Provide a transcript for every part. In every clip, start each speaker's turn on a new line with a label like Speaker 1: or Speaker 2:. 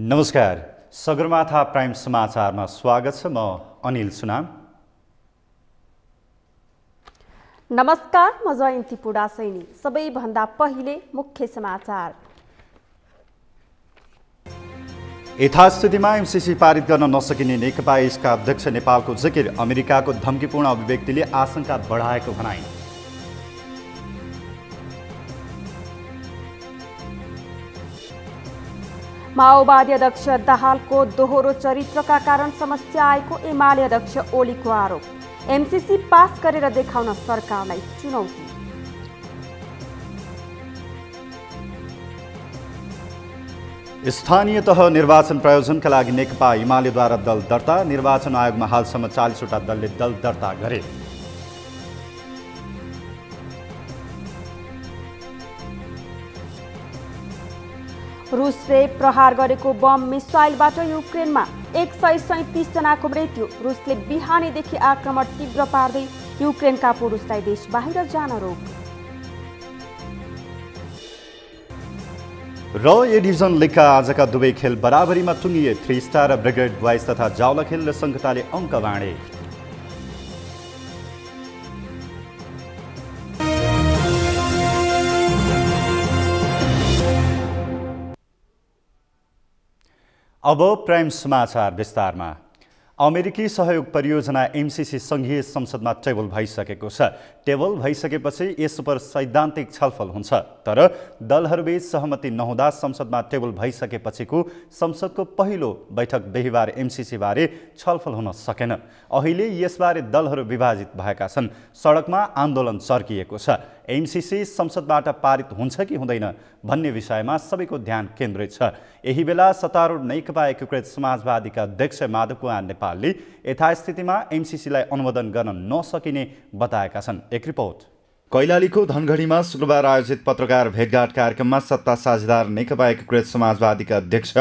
Speaker 1: नमस्कार, सगरमाथा प्राइम समाचारमा स्वागत छ। म अनिल सुनाम।
Speaker 2: नमस्कार, म जयन्ती पुडासैनी। सबैभन्दा पहिले मुख्य समाचार।
Speaker 1: यथास्थितिमा एमसीसी पारित गर्न नसकिने नेकपा यसका अध्यक्ष नेपालको जिकिर। अमेरिकाको धम्कीपूर्ण अभिव्यक्तिले आशंका बढाएको भनाई।
Speaker 2: माओवादी अध्यक्ष दाहालको दोहोरो चरित्रका कारण समस्या आएको एमाले अध्यक्ष ओलीको आरोप। एमसीसी पास गरेर देखाउन सरकारलाई चुनौती।
Speaker 1: स्थानीय तह निर्वाचन प्रायोजनका लागि नेकपा एमालेद्वारा दल दर्ता। निर्वाचन आयोगमा हालसम्म 40वटा दलले दल दर्ता गरे।
Speaker 2: रुसले प्रहार गरेको बम मिसाइलबाट युक्रेनमा 137 जनाको मृत्यु। रुसले बिहानीदेखि आक्रमण तीव्र पार्दै युक्रेनका पुरुषलाई देश बाहिर जान रोक।
Speaker 1: र ए डिभिजन लिगका आजका दुवै खेल बराबरीमा टुङ्गिए। 3 स्टार र ब्रिगेड बोइज तथा जावला खेल र सङ्घताले अङ्क बाँडे। अब प्राइम समाचार विस्तारमा। अमेरिकी सहयोग परियोजना एमसीसी सङ्घीय संसदमा टेबल भइसकेको छ। टेबल भइसकेपछि यस उप सैद्धान्तिक छलफल हुन्छ, तर दलहरूबीच सहमति नहुँदा संसदमा टेबल भइसकेपछिको संसदको पहिलो बैठक बिहीबार एमसीसीबारे छलफल हुन सकेन। अहिले यसबारे दलहरू विभाजित भएका छन्। सडकमा आन्दोलन चर्किएको छ। एमसीसी संसदबाट पारित हुन्छ कि हुँदैन भन्ने विषयमा सबैको ध्यान केन्द्रित छ। यही बेला सत्तारूढ नेकपा एकीकृत समाजवादीका अध्यक्ष माधव कुमार नेपालले यथास्थितिमा एमसीसीलाई अनुमोदन गर्न नसकिने बताएका छन्। एक रिपोर्ट। कैलालीको धनगढीमा शुक्रबार आयोजित पत्रकार भेटघाट कार्यक्रममा सत्ता साझेदार नेकपा एकीकृत समाजवादीका अध्यक्ष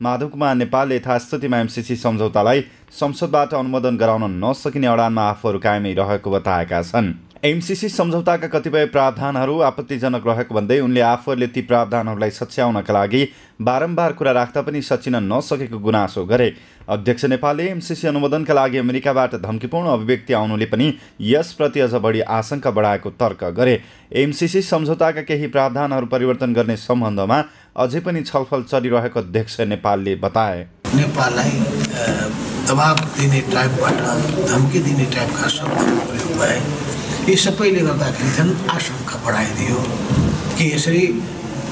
Speaker 1: माधव कुमार नेपालले यथास्थितिमा एमसीसी सम्झौतालाई संसदबाट अनुमोदन गराउन नसकिने अडानमा आफूहरू कायमै रहेको बताएका छन्। एमसीसी सम्झौताका कतिपय प्रावधानहरू आपत्तिजनक रहेको भन्दै उनले आफूहरूले ती प्रावधानहरूलाई सच्याउनका लागि बारम्बार कुरा राख्दा पनि सचिन नसकेको गुनासो गरे। अध्यक्ष नेपालले एमसीसी अनुमोदनका लागि अमेरिकाबाट धम्कीपूर्ण अभिव्यक्ति आउनुले पनि यसप्रति अझ बढी आशंका बढाएको तर्क गरे। एमसीसी सम्झौताका केही प्रावधानहरू परिवर्तन गर्ने सम्बन्धमा अझै पनि छलफल चलिरहेको अध्यक्ष नेपालले बताए।
Speaker 3: नेपाललाई दबाब दिने टाइपबाट धम्की दिने टाइपका शब्दहरू प्रयोग भए। यी सबैले गर्दाखेरि झन् आशंका बढाइदियो कि यसरी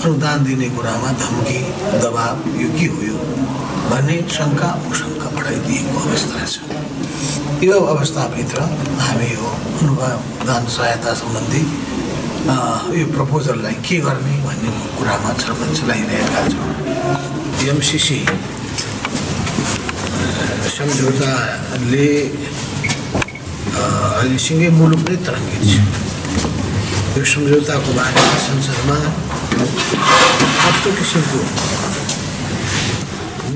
Speaker 3: अनुदान दिने कुरामा धम्की दबाब यो के हो यो भन्ने शङ्का उशङ्का बढाइदिएको अवस्था छ। यो अवस्थाभित्र हामी यो अनुदान सहायता सम्बन्धी यो प्रपोजललाई के गर्ने भन्ने कुरामा छलफल चलाइरहेका छौँ। एमसीसी सम्झौताले अहिले सिँगै मुलुक नै तरङ्गित छ। यो सम्झौताको बारेमा संसदमा कस्तो किसिमको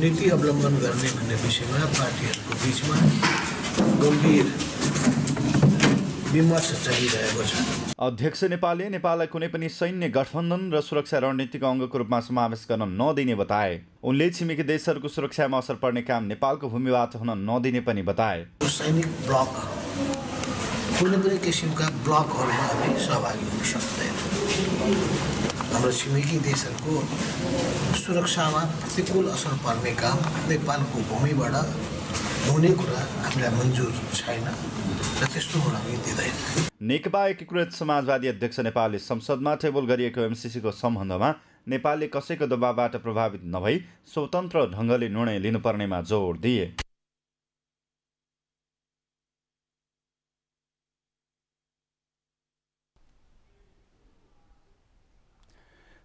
Speaker 3: नीति अवलम्बन गर्ने भन्ने विषयमा पार्टीहरूको बिचमा गम्भीर विमर्श चलिरहेको छ।
Speaker 1: अध्यक्ष नेपालले नेपाललाई कुनै पनि सैन्य गठबन्धन र सुरक्षा रणनीतिको अङ्गको रूपमा समावेश गर्न नदिने बताए। उनले छिमेकी देशहरूको सुरक्षामा असर पर्ने काम नेपालको भूमिबाट हुन नदिने पनि बताए।
Speaker 3: सैनिक ब्लक कुनै पनि किसिमका ब्लकहरूमा हामी सहभागी हुन सक्दैन। हाम्रो छिमेकी देशहरूको सुरक्षामा प्रतिकूल असर पर्ने काम नेपालको भूमिबाट हुने कुरा हामीलाई मन्जुर छैन र त्यस्तो हुन हामी दिँदैन।
Speaker 1: नेकपा एकीकृत समाजवादी अध्यक्ष नेपालले संसदमा टेबल गरिएको एमसीसीको सम्बन्धमा नेपालले कसैको दबावबाट प्रभावित नभई स्वतन्त्र ढङ्गले निर्णय लिनुपर्नेमा जोड दिए।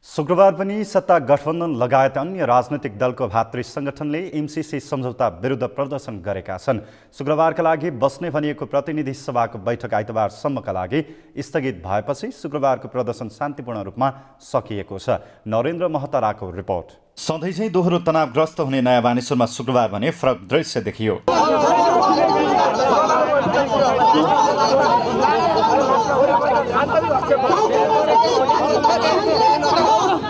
Speaker 1: शुक्रबार पनि सत्ता गठबन्धन लगायत अन्य राजनैतिक दलको भातृ सङ्गठनले एमसीसी सम्झौता विरुद्ध प्रदर्शन गरेका छन्। शुक्रबारका लागि बस्ने भनिएको प्रतिनिधि सभाको बैठक आइतबारसम्मका लागि स्थगित भएपछि शुक्रबारको प्रदर्शन शान्तिपूर्ण रूपमा सकिएको छ। नरेन्द्र महतराको रिपोर्ट। सधैँ चाहिँ दोहोरो तनावग्रस्त हुने नयाँ बानेश्वरमा शुक्रबार भने फरक दृश्य देखियो।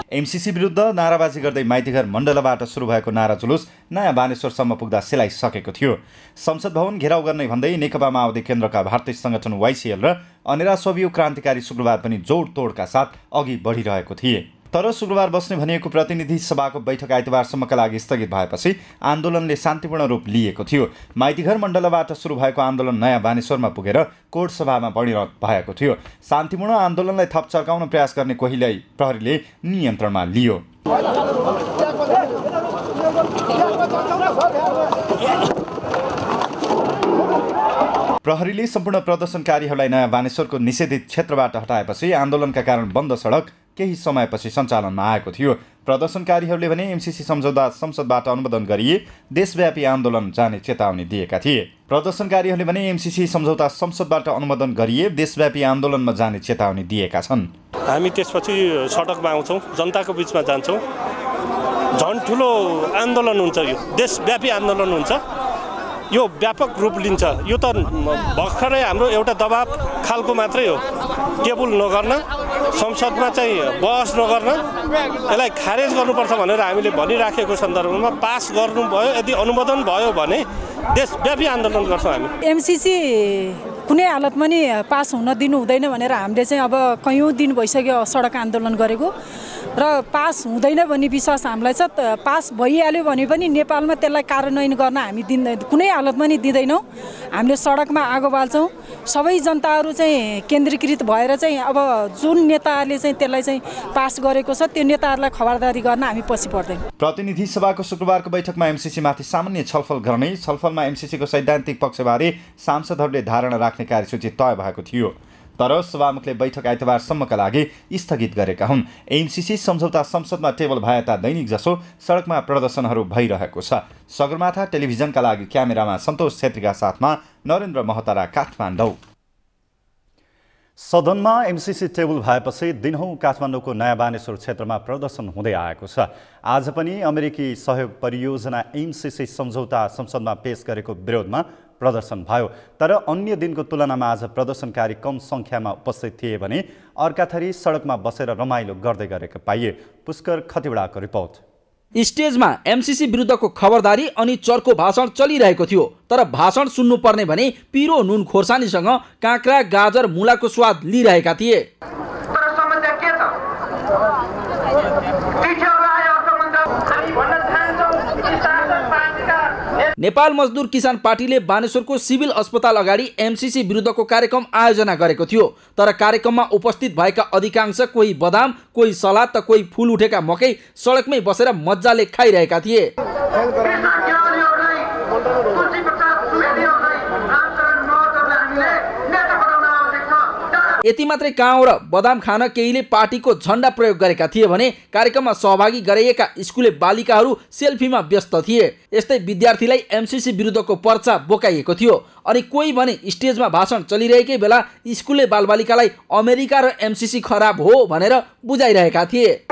Speaker 1: एमसीसी विरुद्ध नाराबाजी गर्दै माइतीघर मण्डलबाट सुरु भएको नारा जुलुस नयाँ बानेश्वरसम्म पुग्दा सेलाइसकेको थियो। संसद भवन घेराउ गर्ने भन्दै नेकपा माओवादी केन्द्रका भारतीय संगठन YCL र अनेरा सोभियो क्रान्तिकारी शुक्रबार पनि जोडतोडका साथ अघि बढिरहेको थिए। तर शुक्रबार बस्ने भनिएको प्रतिनिधि सभाको बैठक आइतबारसम्मका लागि स्थगित भएपछि आन्दोलनले शान्तिपूर्ण रूप लिएको थियो। माइतीघर मण्डलबाट सुरु भएको आन्दोलन नयाँ बानेश्वरमा पुगेर कोर्ट सभामा परिणत भएको थियो। शान्तिपूर्ण आन्दोलनलाई थप चर्काउन प्रयास गर्ने कोहीलाई प्रहरीले नियन्त्रणमा लियो। प्रहरीले सम्पूर्ण प्रदर्शनकारीहरूलाई नयाँ बानेश्वरको निषेधित क्षेत्रबाट हटाएपछि आन्दोलनका कारण बन्द सडक केही समयपछि सञ्चालनमा आएको थियो। प्रदर्शनकारीहरूले भने एमसीसी सम्झौता संसदबाट अनुमोदन गरिए देशव्यापी आन्दोलन जाने चेतावनी दिएका थिए। प्रदर्शनकारीहरूले भने एमसीसी सम्झौता संसदबाट अनुमोदन गरिए देशव्यापी आन्दोलनमा जाने चेतावनी दिएका छन्।
Speaker 4: हामी त्यसपछि सडकमा आउँछौँ, जनताको बिचमा जान्छौँ। झन् ठुलो आन्दोलन हुन्छ, यो देशव्यापी आन्दोलन हुन्छ, यो व्यापक रूप लिन्छ। यो त भर्खरै हाम्रो एउटा दबाब खालको मात्रै हो। टेबल नगर्न, संसदमा चाहिँ बहस नगर्न, यसलाई खारेज गर्नुपर्छ भनेर हामीले भनिराखेको सन्दर्भमा पास गर्नुभयो। यदि अनुमोदन भयो भने देशव्यापी आन्दोलन गर्छौँ हामी।
Speaker 5: एमसीसी कुनै हालतमा नि पास हुन दिनु हुँदैन भनेर हामीले चाहिँ अब कयौँ दिन भइसक्यो सडक आन्दोलन गरेको र पास हुँदैन भन्ने विश्वास हामीलाई छ। पास भइहाल्यो भने पनि नेपालमा त्यसलाई कार्यान्वयन गर्न हामी कुनै हालतमा नि दिँदैनौँ। हामीले सडकमा आगो बाल्छौँ। सबै जनताहरू चाहिँ केन्द्रीकृत भएर चाहिँ अब जुन नेताहरूले चाहिँ त्यसलाई चाहिँ पास गरेको छ त्यो नेताहरूलाई खबरदारी गर्न हामी पछि पर्दैन।
Speaker 1: प्रतिनिधि सभाको शुक्रबारको बैठकमा एमसीसीमाथि सामान्य छलफल गर्ने, छलफलमा एमसीसीको सैद्धान्तिक पक्षबारे सांसदहरूले धारणा राख्ने कार्यसूची तय भएको थियो। तर सभामुखले बैठक आइतबारसम्मका लागि स्थगित गरेका हुन्। एमसीसी सम्झौता संसदमा टेबल भएता दैनिक जसो सडकमा प्रदर्शनहरू भइरहेको छ। सगरमाथा टेलिभिजनका लागि क्यामेरामा सन्तोष छेत्रीका साथमा नरेन्द्र महतारा, काठमाडौँ।
Speaker 6: सदनमा एमसीसी टेबल भएपछि दिनहुँ काठमाडौँको नयाँ बानेश्वर क्षेत्रमा प्रदर्शन हुँदै आएको छ। आज पनि अमेरिकी सहयोग परियोजना एमसीसी सम्झौता संसदमा पेश गरेको विरोधमा प्रदर्शन भयो। तर अन्य दिनको तुलनामा आज प्रदर्शनकारी कम सङ्ख्यामा उपस्थित थिए भने अर्काथरी सडकमा बसेर रमाइलो गर्दै गरेको पाइए। पुष्कर खतिवडाको रिपोर्ट।
Speaker 7: स्टेजमा एमसीसी विरुद्धको खबरदारी अनि चर्को भाषण चलिरहेको थियो। तर भाषण सुन्नुपर्ने भने पिरो नुन खोर्सानीसँग काँक्रा, गाजर, मुलाको स्वाद लिइरहेका थिए। नेपाल मजदुर किसान पार्टीले बानेश्वरको सिभिल अस्पताल अगाडि एमसीसी विरुद्धको कार्यक्रम आयोजना गरेको थियो। तर कार्यक्रममा उपस्थित भएका अधिकांश कोही बदाम, कोही सलाद त कोही फुल उठेका मकै सडकमै बसेर मजाले खाइरहेका थिए। यति मात्रै कहाँ र बदाम खान केहीले पार्टीको झण्डा प्रयोग गरेका थिए भने कार्यक्रममा सहभागी गराइएका स्कुले बालिकाहरू सेल्फीमा व्यस्त थिए। यस्तै विद्यार्थीलाई एमसीसी विरुद्धको पर्चा बोकाइएको थियो। अनि कोही भने स्टेजमा भाषण चलिरहेकै बेला स्कुले बालबालिकालाई अमेरिका र एमसीसी खराब हो भनेर बुझाइरहेका थिए।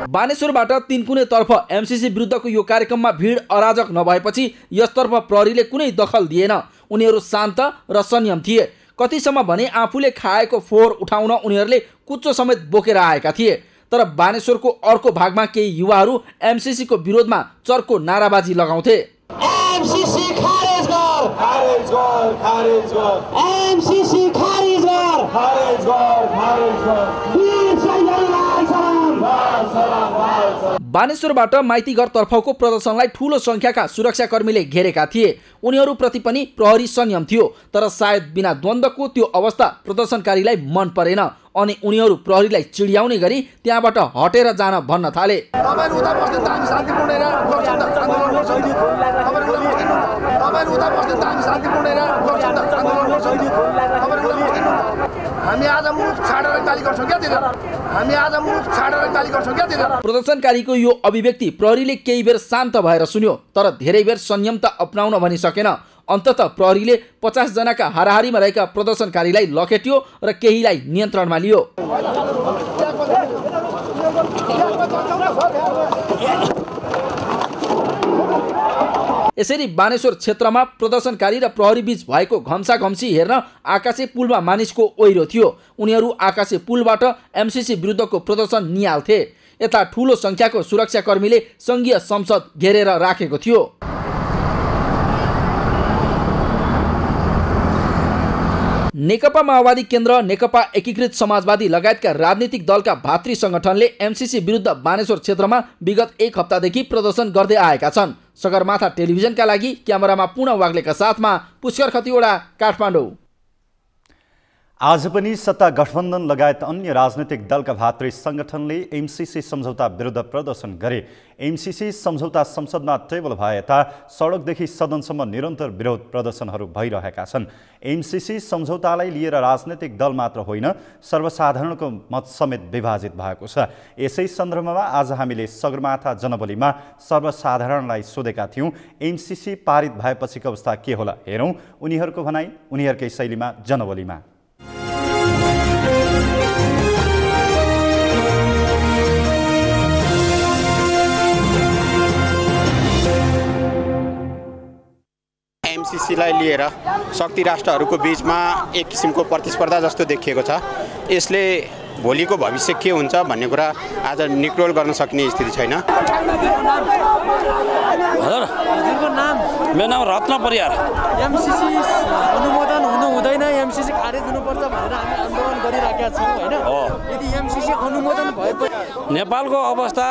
Speaker 7: बानेश्वरबाट तिनकुनेतर्फ एमसीसी विरुद्धको यो कार्यक्रममा भिड अराजक नभएपछि यसतर्फ प्रहरीले कुनै दखल दिएन। उनीहरू शान्त र संयम थिए। कतिसम्म भने आफूले खाएको फोहोर उठाउन उनीहरूले कुच्चो समेत बोकेर आएका थिए। तर बानेश्वरको अर्को भागमा केही युवाहरू एमसीसीको विरोधमा चर्को नाराबाजी लगाउँथे।
Speaker 8: एमसीसी खारेज गर, खारेज गर, खारेज गर, एमसीसी खारेज गर, खारेज गर, खारेज गर, वीर सैनिकलाई सलाम, सलाम।
Speaker 7: बानेश्वरबाट माइतीघर तर्फको प्रदर्शनलाई ठूलो संख्याका सुरक्षाकर्मीले घेरेका थिए। उनीहरूप्रति पनि प्रहरी संयम थियो। तर सायद बिना द्वन्द्वको त्यो अवस्था प्रदर्शनकारीलाई मन परेन अनि उनीहरू प्रहरीलाई चिड्याउने गरी त्यहाँबाट हटेर जान भन्न थाले। प्रदर्शनकारीको यो अभिव्यक्ति प्रहरीले केही बेर शान्त भएर सुन्यो। तर धेरै बेर संयमता अपनाउन भनिसकेन। अन्ततः प्रहरीले 50 जनाका हाराहारीमा रहेका प्रदर्शनकारीलाई लखेट्यो र केहीलाई नियन्त्रणमा लियो। यसरी बानेश्वर क्षेत्रमा प्रदर्शनकारी र प्रहरी बीच भएको घम्साघम्सी हेर्न आकाशे पुलमा मानिसको ओइरो थियो। उनीहरू आकाशे पुलबाट एमसीसी विरुद्धको प्रदर्शन निहाल्थे। यता ठूलो संख्याको सुरक्षाकर्मीले संघीय संसद घेरेर राखेको थियो। नेकपा माओवादी केन्द्र, नेकपा एकीकृत समाजवादी लगायतका राजनीतिक दलका भातृ संगठनले एमसीसी विरुद्ध बानेश्वर क्षेत्रमा विगत 1 हप्तादेखि प्रदर्शन गर्दै आएका छन्। सगरमाथा टेलिभिजनका लागि क्यामेरामा पूर्ण वाग्लेका साथमा पुष्कर खतिवडा, काठमाडौँ।
Speaker 1: आज पनि सत्ता गठबन्धन लगायत अन्य राजनीतिक दलका भातृ संगठनले एमसीसी सम्झौता विरुद्ध प्रदर्शन गरे। एमसीसी सम्झौता संसदमा टेबल भए यता सडकदेखि सदनसम्म निरन्तर विरोध प्रदर्शनहरू भइरहेका छन्। एमसीसी सम्झौतालाई लिएर राजनीतिक दल मात्र होइन, सर्वसाधारणको मत समेत विभाजित भएको छ। यसै सन्दर्भमा आज हामीले सगरमाथा जनबलीमा सर्वसाधारणलाई सोधेका थियौँ, एमसीसी पारित भएपछिको अवस्था के होला? हेरौँ उनीहरूको भनाई उनीहरूकै शैलीमा जनबलीमा।
Speaker 9: एमसीसीलाई लिएर शक्ति राष्ट्रहरूको बीचमा एक किसिमको प्रतिस्पर्धा जस्तो देखिएको छ। यसले भोलिको भविष्य के हुन्छ भन्ने कुरा आज निक्रोल गर्न सक्ने स्थिति छैन।
Speaker 10: हजुरको नाम? मेरो नाम रत्न परियार। एमसीसी अनुमोदन हुनु हुँदैन, एमसीसी खारेज हुनुपर्छ भनेर हामी आन्दोलन गरिराखेका छौँ हैन। यदि एमसीसी अनुमोदन भएपछि
Speaker 11: नेपालको अवस्था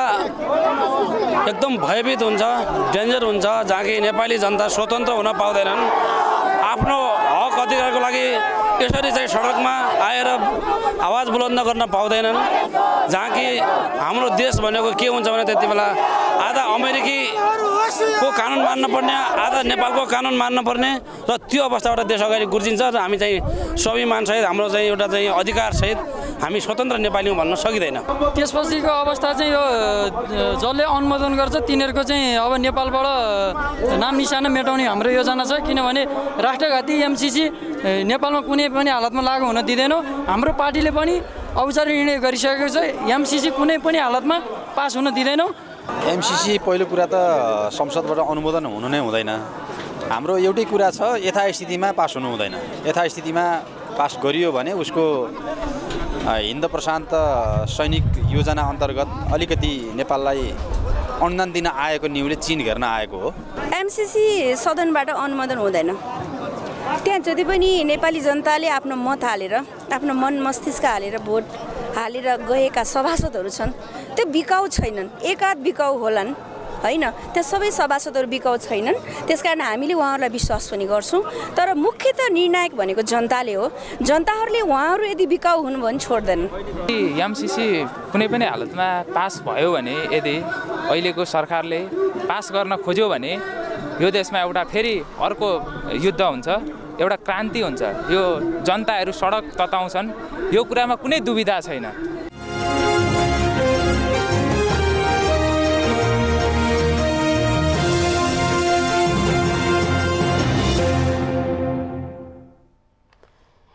Speaker 11: एकदम भयभीत हुन्छ, डेन्जर हुन्छ, जहाँ कि नेपाली जनता स्वतन्त्र हुन पाउँदैनन्। आफ्नो हक अधिकारको लागि यसरी चाहिँ सडकमा आएर आवाज बुलन्द गर्न पाउँदैनन्। जहाँ कि हाम्रो देश भनेको के हुन्छ भने त्यति बेला आधा अमेरिकीको कानुन मान्नुपर्ने, आधा नेपालको कानुन मान्नुपर्ने, र त्यो अवस्थाबाट देश अगाडि गुर्जिन्छ। र हामी चाहिँ स्वाभिमानसहित हाम्रो चाहिँ एउटा चाहिँ अधिकारसहित हामी स्वतन्त्र नेपाली हौँ भन्न सकिँदैन।
Speaker 12: त्यसपछिको अवस्था चाहिँ यो जसले अनुमोदन गर्छ तिनीहरूको चाहिँ अब नेपालबाट नाम निशाना मेटाउने हाम्रो योजना छ। किनभने राष्ट्रघाती एमसीसी नेपालमा कुनै पनि हालतमा लागू हुन दिँदैनौँ। हाम्रो पार्टीले पनि औपचारिक निर्णय गरिसकेको छ, एमसीसी कुनै पनि हालतमा पास हुन दिँदैनौँ।
Speaker 13: एमसीसी पहिलो कुरा त संसदबाट अनुमोदन हुनु नै हुँदैन। हाम्रो एउटै कुरा छ, यथास्थितिमा पास हुनु हुँदैन। यथास्थितिमा पास गरियो भने उसको हिन्द प्रशान्त सैनिक योजना अन्तर्गत अलिकति नेपाललाई अनुदान दिन आएको न्युले चीन हेर्न आएको हो।
Speaker 14: एमसीसी सदनबाट अनुमोदन हुँदैन। त्यहाँ जति पनि नेपाली जनताले आफ्नो मत हालेर, आफ्नो मन मस्तिष्क हालेर, भोट हालेर गएका सभासदहरू छन्, त्यो बिकाउ छैनन्। एकाध बिकाउ होलान् होइन, त्यहाँ सबै सभासदहरू बिकाउ छैनन्। त्यसकारण हामीले उहाँहरूलाई विश्वास पनि गर्छौँ। तर मुख्यतः निर्णायक भनेको जनताले हो। जनताहरूले उहाँहरू यदि बिकाउ हुनु भने छोड्दैनन्।
Speaker 15: एमसीसी कुनै पनि हालतमा पास भयो भने, यदि अहिलेको सरकारले पास गर्न खोज्यो भने यो देशमा एउटा फेरि अर्को युद्ध हुन्छ, एउटा क्रान्ति हुन्छ। यो जनताहरू सडक तताउँछन्, यो कुरामा कुनै दुविधा छैन।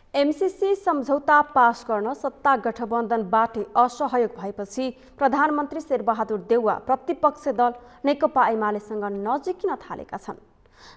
Speaker 2: एमसीसी सम्झौता पास गर्न सत्ता गठबन्धनबाटै असहयोग भएपछि प्रधानमन्त्री शेरबहादुर देउवा प्रतिपक्ष दल नेकपा एमालेसँग नजिकिन थालेका छन्।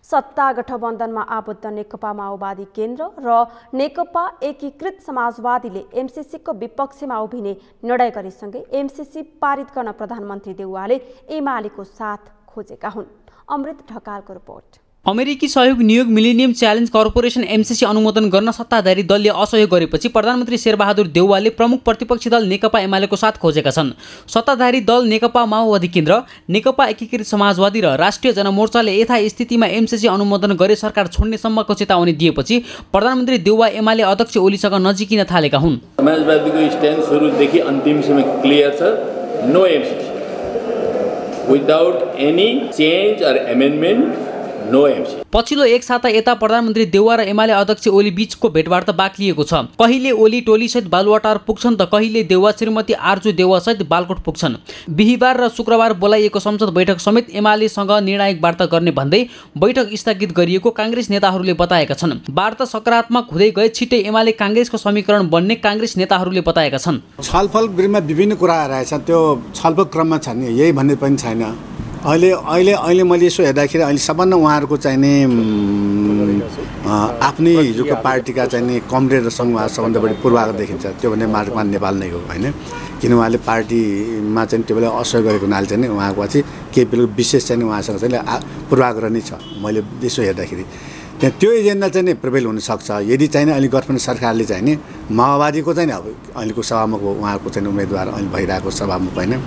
Speaker 2: सत्ता गठबन्धनमा आबद्ध नेकपा माओवादी केन्द्र र नेकपा एकीकृत समाजवादीले एमसीसीको विपक्षमा उभिने निर्णय गरेसँगै एमसीसी पारित गर्न प्रधानमन्त्री देउवाले एमालेको साथ खोजेका हुन्। अमृत ढकालको रिपोर्ट।
Speaker 16: अमेरिकी सहयोग नियोग मिलेनियम च्यालेन्ज कर्पोरेसन एमसीसी अनुमोदन गर्न सत्ताधारी दलले असहयोग गरेपछि प्रधानमन्त्री शेरबहादुर देउवाले प्रमुख प्रतिपक्षी दल नेकपा एमालेको साथ खोजेका छन्। सत्ताधारी दल नेकपा माओवादी केन्द्र, नेकपा एकीकृत समाजवादी र राष्ट्रिय जनमोर्चाले यथास्थितिमा एमसीसी अनुमोदन गरे सरकार छोड्ने सम्मको चेतावनी दिएपछि प्रधानमन्त्री देउवा एमाले अध्यक्ष ओलीसँग नजिकिन थालेका हुन्।
Speaker 17: समाजवादीको स्ट्यान्ड सुरुदेखि अन्तिमसम्म क्लियर छ, no MCC without any change or amendment, no MCC.
Speaker 16: पछिल्लो एक साता यता प्रधानमन्त्री देउवा र एमाले अध्यक्ष ओली बीचको भेटवार्ता बाक्लिएको छ। कहिले ओली टोलीसहित बालुवाटार पुग्छन् त कहिले देउवा श्रीमती आर्जु देउवासहित बालकोट पुग्छन्। बिहिबार र शुक्रबार बोलाइएको संसद बैठक समेत एमालेसँग निर्णायक वार्ता गर्ने भन्दै बैठक स्थगित गरिएको काङ्ग्रेस नेताहरूले बताएका छन्। वार्ता सकारात्मक हुँदै गए छिट्टै एमाले काङ्ग्रेसको समीकरण बन्ने काङ्ग्रेस नेताहरूले बताएका छन्।
Speaker 18: छलफलमा विभिन्न कुरा आइरहेछ, त्यो छलफल क्रममा छ नि, यही भन्ने पनि छैन। अहिले मैले यसो हेर्दाखेरि अहिले सबभन्दा उहाँहरूको चाहिने आफ्नै हिजोको पार्टीका चाहिने कमरेडहरूसँग उहाँ सबभन्दा बढी पूर्वाग्रह देखिन्छ। त्यो भने मार्गमा नेपाल नै हो होइन, किन उहाँले पार्टीमा चाहिँ त्यो बेला असहयोग गरेको हुनाले चाहिँ उहाँको चाहिँ केही बेला विशेष चाहिँ उहाँसँग चाहिँ पूर्वाग्रह नै छ। मैले यसो हेर्दाखेरि त्यहाँ त्यो एजेन्डा चाहिँ नि प्रिभेल हुनसक्छ यदि चाहिँ अहिले गठबन्धन सरकारले चाहिँ नि माओवादीको चाहिँ अब अहिलेको सभामुख उहाँको चाहिँ उम्मेदवार अहिले भइरहेको सभामुख होइन।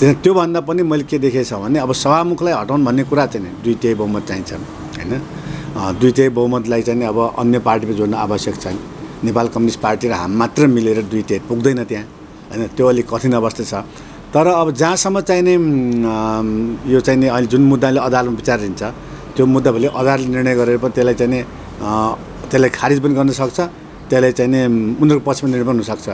Speaker 18: त्यहाँ त्योभन्दा पनि मैले के देखेको छ भने अब सभामुखलाई हटाउनु भन्ने कुरा चाहिँ नि 2 तिहाई बहुमत चाहिन्छ होइन। 2 तिहाई बहुमतलाई चाहिँ अब अन्य पार्टीमा जोड्न आवश्यक छ। नेपाल कम्युनिस्ट पार्टी र हामी मात्र मिलेर 2 तिहाई पुग्दैन त्यहाँ होइन, त्यो अलिक कठिन अवस्था छ। तर अब जहाँसम्म चाहिने यो चाहिने अहिले जुन मुद्दाले अदालतमा विचार दिन्छ त्यो मुद्दा भोलि अदालतले निर्णय गरेर पनि त्यसलाई चाहिँ त्यसलाई खारिज पनि गर्न सक्छ, त्यसलाई चाहिँ उनीहरूको पक्षमा निर्णय पनि हुनसक्छ।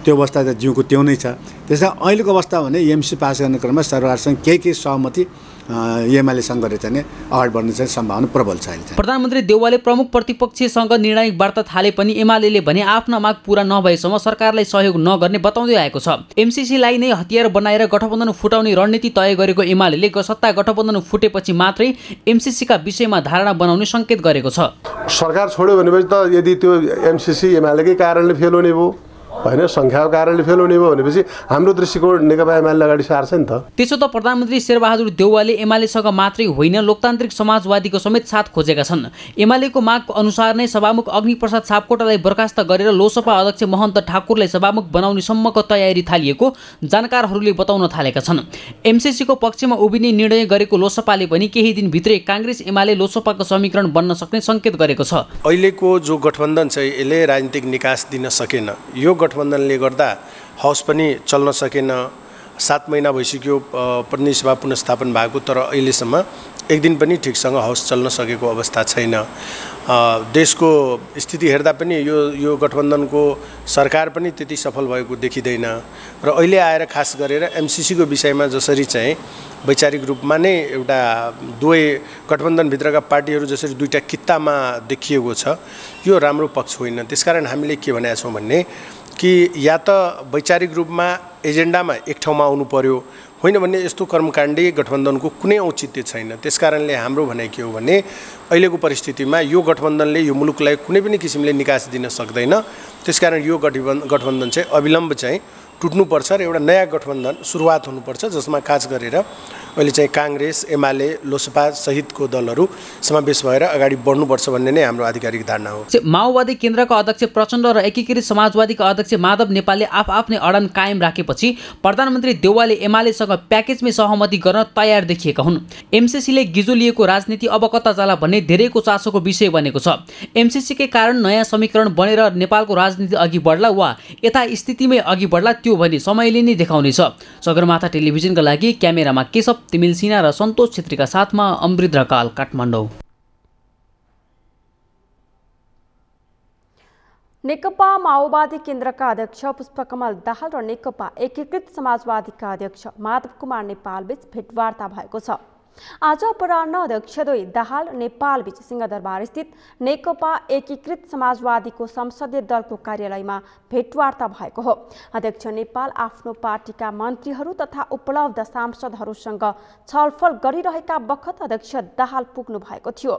Speaker 18: त्यो अवस्था त जिउको त्यो नै छ। त्यसमा अहिलेको अवस्था भने एमसी पास गर्ने क्रममा सरकारसँग केही सहमति एमालेसँग गरेर चाहिँ अगाडि बढ्ने चाहिँ सम्भावना प्रबल छ। अहिले
Speaker 16: प्रधानमन्त्री देउवाले प्रमुख प्रतिपक्षसँग निर्णायक वार्ता थाले पनि एमाले भने आफ्ना माग पूरा नभएसम्म सरकारलाई सहयोग नगर्ने बताउँदै आएको छ। एमसीसीलाई नै हतियार बनाएर गठबन्धन फुटाउने रणनीति तय गरेको एमाले सत्ता गठबन्धन फुटेपछि मात्रै एमसीसीका विषयमा धारणा बनाउने सङ्केत गरेको छ।
Speaker 19: सरकार छोड्यो भनेपछि त यदि त्यो एमसीसी एमालेकै कारणले फेल हुने भयो होइन, सङ्ख्याको कारणले फेल हुने भयो भनेपछि हाम्रो दृष्टिकोण नेकपा एमाले अगाडि सार्छ नि त।
Speaker 16: त्यसो त प्रधानमन्त्री शेरबहादुर देउवाले एमालेसँग मात्रै होइन लोकतान्त्रिक समाजवादीको समेत साथ खोजेका छन्। एमालेको माग अनुसार नै सभामुख अग्निप्रसाद सापकोटालाई बर्खास्त गरेर लोसपा अध्यक्ष महन्त ठाकुरलाई सभामुख बनाउने सम्मको तयारी थालिएको जानकारहरूले बताउन थालेका छन्। एमसीसीको पक्षमा उभिने निर्णय गरेको लोसपाले पनि केही दिनभित्रै काङ्ग्रेस एमाले लोसपाको समीकरण बन्न सक्ने सङ्केत गरेको छ।
Speaker 20: अहिलेको जो गठबन्धन छ यसले राजनीतिक निकास दिन सकेन। यो गठबन्धनले गर्दा हाउस पनि चल्न सकेन। 7 महिना भइसक्यो प्रतिनिधि सभा पुनर्स्थापन भएको, तर अहिलेसम्म एक दिन पनि ठिकसँग हाउस चल्न सकेको अवस्था छैन। देशको स्थिति हेर्दा पनि यो गठबन्धनको सरकार पनि त्यति सफल भएको देखिँदैन। र अहिले आएर खास गरेर एमसीसीको विषयमा जसरी चाहिँ वैचारिक रूपमा नै एउटा दुवै गठबन्धनभित्रका पार्टीहरू जसरी दुईटा कित्तामा देखिएको छ यो राम्रो पक्ष होइन। त्यसकारण हामीले के भनेका छौँ भन्ने कि या त वैचारिक रूपमा एजेन्डामा एक ठाउँमा आउनु पर्यो, होइन भने यस्तो कर्मकाण्डी गठबन्धनको कुनै औचित्य छैन। त्यसकारणले हाम्रो भनाइ के हो भने अहिलेको परिस्थितिमा यो गठबन्धनले यो मुलुकलाई कुनै पनि किसिमले निकास दिन सक्दैन। त्यसकारण यो गठबन्धन चाहिँ अविलम्ब चाहिँ टुट्नुपर्छ र एउटा नयाँ गठबन्धन सुरुवात हुनुपर्छ जसमा खास गरेर अहिले चाहिँ काङ्ग्रेस एमाले लोसपा सहितको दलहरू समावेश भएर अगाडि बढ्नुपर्छ भन्ने नै हाम्रो आधिकारिक धारणा हो।
Speaker 16: माओवादी केन्द्रका अध्यक्ष प्रचण्ड र एकीकृत समाजवादीका अध्यक्ष माधव नेपालले आफ्नै अडान कायम राखेपछि प्रधानमन्त्री देउवाले एमालेसँग प्याकेजमै सहमति गर्न तयार देखिएका हुन्। एमसीसीले गिजो लिएको राजनीति अब कता जाला भन्ने धेरैको चासोको विषय बनेको छ। एमसीसीकै कारण नयाँ समीकरण बनेर नेपालको राजनीति अघि बढ्ला वा यथा स्थितिमै अघि बढ्ला त्यो भने समयले नै देखाउनेछ। सगरमाथा टेलिभिजनका लागि क्यामेरामा केशव तिमिल सिन्हा र सन्तोष छेत्रीका साथमा अमृत ढकाल, काठमाडौँ।
Speaker 2: नेकपा माओवादी केन्द्रका अध्यक्ष पुष्पकमल दाहाल र नेकपा एकीकृत समाजवादीका अध्यक्ष माधव कुमार नेपालबीच भेटवार्ता भएको छ। आज अपराह्न अध्यक्षद्वय दाहाल नेपालबीच सिंहदरबार स्थित नेकपा एकीकृत समाजवादीको संसदीय दलको कार्यालयमा भेटवार्ता भएको हो। अध्यक्ष नेपाल आफ्नो पार्टीका मन्त्रीहरू तथा उपलब्ध सांसदहरूसँग छलफल गरिरहेका बखत अध्यक्ष दाहाल पुग्नु भएको थियो।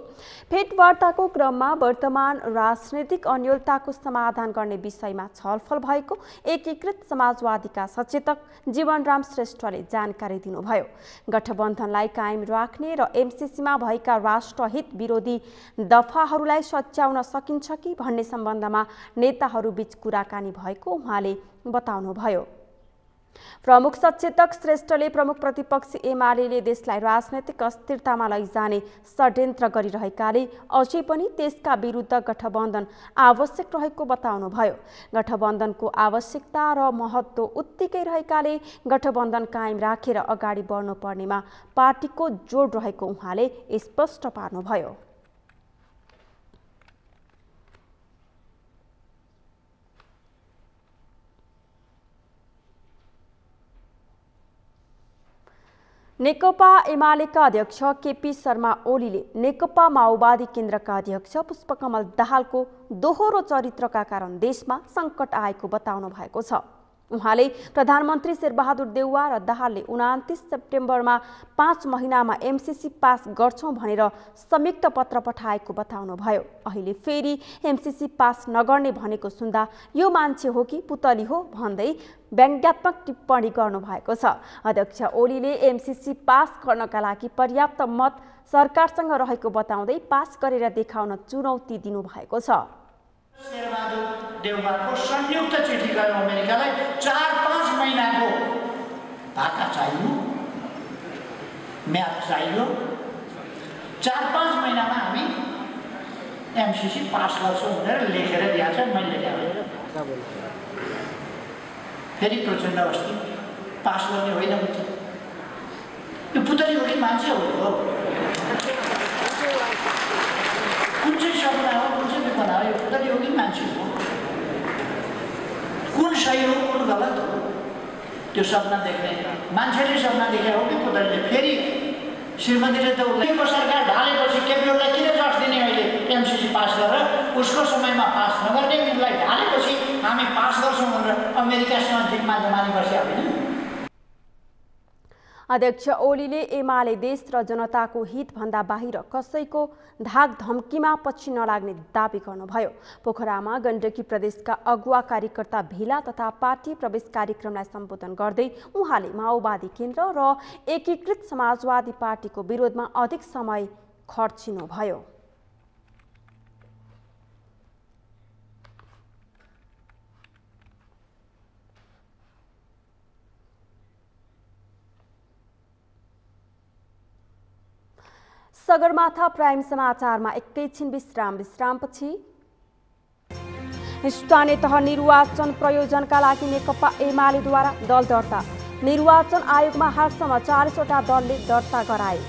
Speaker 2: भेटवार्ताको क्रममा वर्तमान राजनैतिक अन्योलताको समाधान गर्ने विषयमा छलफल भएको एकीकृत समाजवादीका सचेतक जीवनराम श्रेष्ठले जानकारी दिनुभयो। गठबन्धनलाई कायम राख्ने र एमसीसीमा भएका राष्ट्रहित विरोधी दफाहरूलाई सच्याउन सकिन्छ कि भन्ने सम्बन्धमा नेताहरूबीच कुराकानी भएको उहाँले बताउनुभयो। प्रमुख सचेतक श्रेष्ठले प्रमुख प्रतिपक्षी एमाले देशलाई राजनैतिक अस्थिरतामा लैजाने षड्यन्त्र गरिरहेकाले अझै पनि त्यसका विरुद्ध गठबन्धन आवश्यक रहेको बताउनुभयो। गठबन्धनको आवश्यकता र महत्त्व उत्तिकै रहेकाले गठबन्धन कायम राखेर अगाडि बढ्नुपर्नेमा पार्टीको जोड रहेको उहाँले स्पष्ट पार्नुभयो। नेकपा एमालेका अध्यक्ष केपी शर्मा ओलीले नेकपा माओवादी केन्द्रका अध्यक्ष पुष्पकमल दाहालको दोहोरो चरित्रका कारण देशमा सङ्कट आएको बताउनु भएको छ। उहाँले प्रधानमन्त्री शेरबहादुर देउवा र दाहालले 29 सेप्टेम्बरमा 5 महिनामा एमसीसी पास गर्छौं भनेर संयुक्त पत्र पठाएको बताउनुभयो। अहिले फेरि एमसीसी पास नगर्ने भनेको सुन्दा यो मान्छे हो कि पुतली हो भन्दै व्यङ्ग्यात्मक टिप्पणी गर्नुभएको छ। अध्यक्ष ओलीले एमसीसी पास गर्नका लागि पर्याप्त मत सरकारसँग रहेको बताउँदै पास गरेर देखाउन चुनौती दिनुभएको छ।
Speaker 21: शेरबहादुर देउवाको संयुक्त चिठी गयो अमेरिकालाई। 4-5 महिनाको भाका चाहियो, म्याद चाहियो। 4-5 महिनामा हामी एमसीसी पास गर्छौँ भनेर लेखेर दिएको छ। मैले लेखेको फेरि प्रचण्ड अस्ति पास गर्ने होइन भन्छ। यो पुतली हो कि मान्छे हो? कुन चाहिँ सपना हो, कुन चाहिँ विपना हो? यो पुतली हो कि मान्छे हो? कुन सही हो, कुन गलत हो? त्यो सपना देख्ने मान्छेले सपना देखे हो कि पुतलीले? फेरि श्रीमतीले त उसको सरकार ढालेपछि केपीओलाई किन जस दिने? अहिले एमसीसी पास गरेर उसको समयमा पास नगर्ने उसलाई ढालेपछि हामी पास गर्छौँ भनेर अमेरिकासँग जिम्मा जमानी बस्या होइन।
Speaker 2: अध्यक्ष ओलीले एमाले देश र जनताको हितभन्दा बाहिर कसैको धाक धम्कीमा पछि नलाग्ने दाबी गर्नुभयो। पोखरामा गण्डकी प्रदेशका अगुवा कार्यकर्ता भेला तथा पार्टी प्रवेश कार्यक्रमलाई सम्बोधन गर्दै उहाँले माओवादी केन्द्र र एकीकृत समाजवादी पार्टीको विरोधमा अधिक समय खर्चिनुभयो। सगरमाथा प्राइम समाचारमा एकैछिन विश्रामपछि स्थानीय तह निर्वाचन प्रयोजनका लागि नेकपा एमालेद्वारा दल दर्ता। निर्वाचन आयोगमा हालसम्म 40 वटा दलले दर्ता गराए।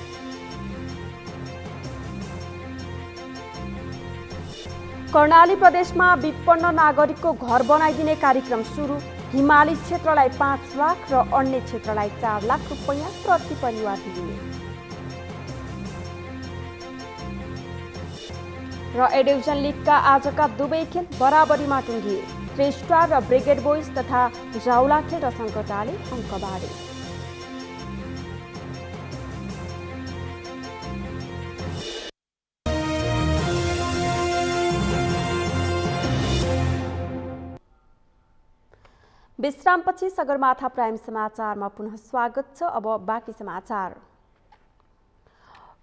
Speaker 2: कर्णाली प्रदेशमा विपन्न नागरिकको घर बनाइदिने कार्यक्रम सुरु। हिमाली क्षेत्रलाई 5 लाख र अन्य क्षेत्रलाई 4 लाख रुपैयाँ प्रति परिवार दिइने। र ए डिभिजन लिगका आजका दुवै खेल बराबरीमा टुङ्गिए। थ्री स्टार र ब्रिगेड बोइज तथा जाउला खेल र सङ्कटाले अङ्क बाँडे। विश्रामपछि सगरमाथा प्राइम समाचारमा पुनः स्वागत छ। अब बाँकी समाचार।